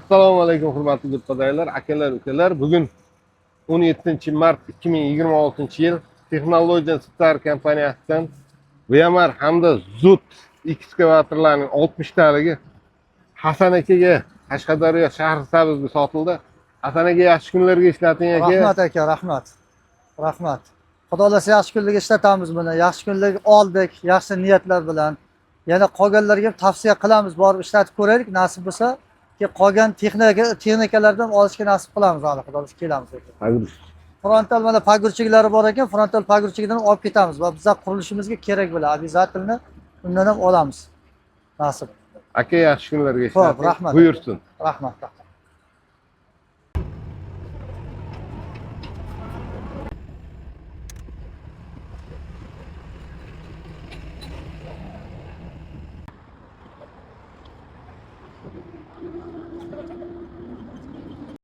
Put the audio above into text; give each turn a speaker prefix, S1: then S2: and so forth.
S1: Assalomu alaykum hurmatli do'stlar, akalar, ukalar. Bugun 17-mart 2026-yil Texnologiya Star kompaniyasidan Vemar hamda Zut ekskavatorlarning 60 taligi Hasan akaga Qashqadaryo shahri sabzida sotildi. Hasan aka, yaxshi kunlarga ishlating aka.
S2: Rahmat aka, rahmat. Rahmat. Xudo xolasa yaxshi kunlarga ishlatamiz buni. Yaxshi kunlarga oldik, yaxshi niyatlar bilan. Yana qolganlarga ham tavsiya qilamiz, borib ishlatib ko'raylik, nasib bo'lsa, qolgan texnikalardan olishga nasib qilamiz, hali xudo xolasa kelamiz aka. Frontal mana pagurchiklari bor ekan, frontal pagurchigidan olib ketamiz va bizlar qurilishimizga kerak bo'ladi. Обязательно undan ham olamiz. Nasib.
S1: Aka, yaxshi kunlarga
S2: Xo'p,
S1: ishlating.
S2: rahmat.
S1: Buyursin.
S2: Rahmat.